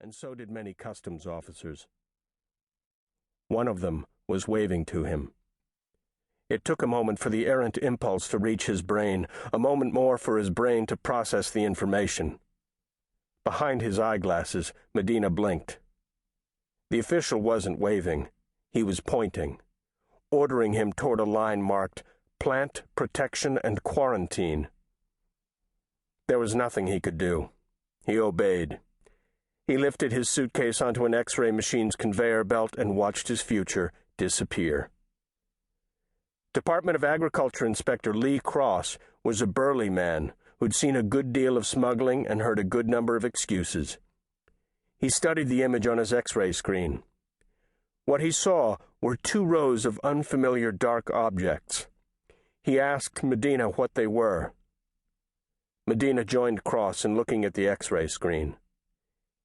and so did many customs officers. One of them was waving to him. It took a moment for the errant impulse to reach his brain, a moment more for his brain to process the information. Behind his eyeglasses, Medina blinked. The official wasn't waving. He was pointing, ordering him toward a line marked Plant Protection and Quarantine. There was nothing he could do. He obeyed. He lifted his suitcase onto an X-ray machine's conveyor belt and watched his future disappear. Department of Agriculture Inspector Lee Cross was a burly man who'd seen a good deal of smuggling and heard a good number of excuses. He studied the image on his X-ray screen. What he saw were 2 rows of unfamiliar dark objects. He asked Medina what they were. Medina joined Cross in looking at the X-ray screen.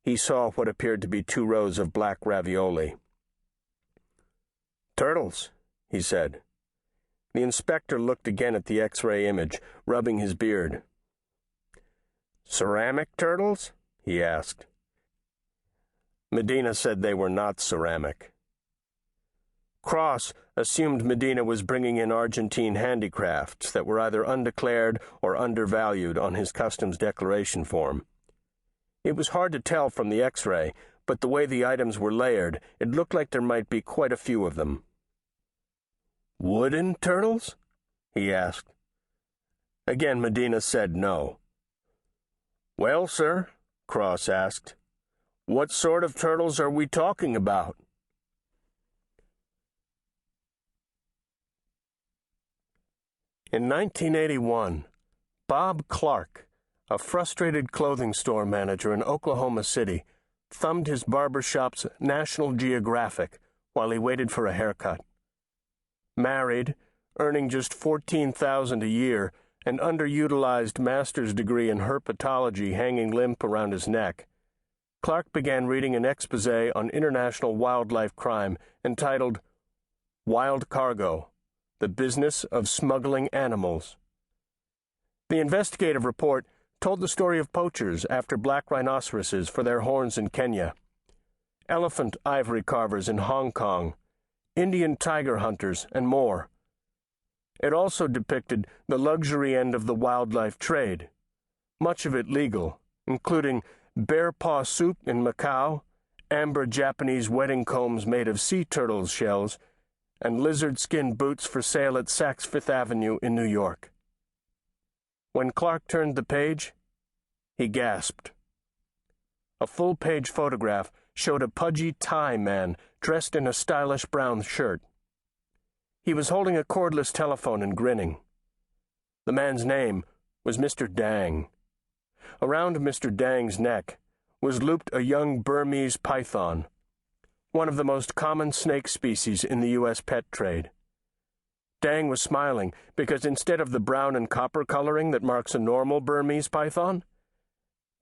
He saw what appeared to be 2 rows of black ravioli. "Turtles," he said. The inspector looked again at the X-ray image, rubbing his beard. "Ceramic turtles?" he asked. Medina said they were not ceramic. Cross assumed Medina was bringing in Argentine handicrafts that were either undeclared or undervalued on his customs declaration form. It was hard to tell from the X-ray, but the way the items were layered, it looked like there might be quite a few of them. "Wooden turtles?" he asked. Again Medina said no. "Well, sir," Cross asked, "what sort of turtles are we talking about?" In 1981, Bob Clark, a frustrated clothing store manager in Oklahoma City, thumbed his barber shop's National Geographic while he waited for a haircut. Married, earning just $14,000 a year, an underutilized master's degree in herpetology hanging limp around his neck, Clark began reading an exposé on international wildlife crime entitled Wild Cargo: The Business of Smuggling Animals. The investigative report told the story of poachers after black rhinoceroses for their horns in Kenya, elephant ivory carvers in Hong Kong, Indian tiger hunters, and more. It also depicted the luxury end of the wildlife trade, much of it legal, including bear paw soup in Macau, amber Japanese wedding combs made of sea turtles' shells, and lizard skin boots for sale at Saks Fifth Avenue in New York. When Clark turned the page, he gasped. A full-page photograph showed a pudgy Thai man dressed in a stylish brown shirt. He was holding a cordless telephone and grinning. The man's name was Mr. Dang. Around Mr. Dang's neck was looped a young Burmese python, one of the most common snake species in the U.S. pet trade. Dang was smiling because instead of the brown and copper coloring that marks a normal Burmese python,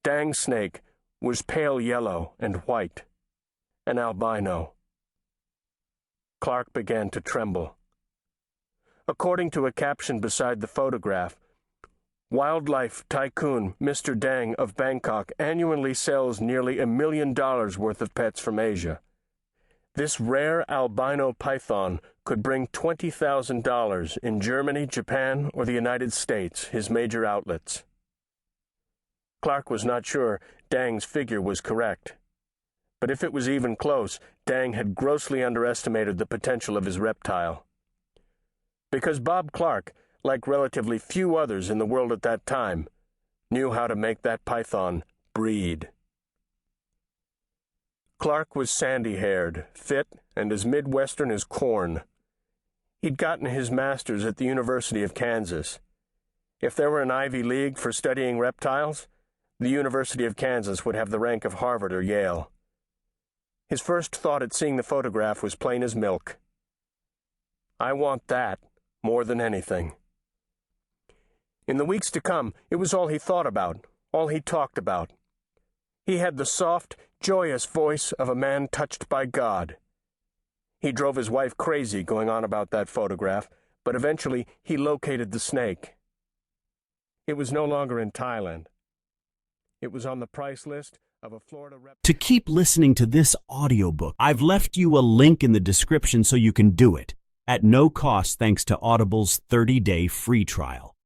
Dang's snake was pale yellow and white, an albino. Clark began to tremble. According to a caption beside the photograph, wildlife tycoon Mr. Dang of Bangkok annually sells nearly $1 million worth of pets from Asia. This rare albino python could bring $20,000 in Germany, Japan, or the United States, his major outlets. Clark was not sure Dang's figure was correct. But if it was even close, Dang had grossly underestimated the potential of his reptile. Because Bob Clark, like relatively few others in the world at that time, knew how to make that python breed. Clark was sandy-haired, fit, and as Midwestern as corn. He'd gotten his master's at the University of Kansas. If there were an Ivy League for studying reptiles, the University of Kansas would have the rank of Harvard or Yale. His first thought at seeing the photograph was plain as milk. I want that more than anything. In the weeks to come, it was all he thought about, all he talked about. He had the soft, joyous voice of a man touched by God. He drove his wife crazy going on about that photograph, but eventually he located the snake. It was no longer in Thailand. It was on the price list of a Florida rep. To keep listening to this audiobook, I've left you a link in the description so you can do it at no cost thanks to Audible's 30-day free trial.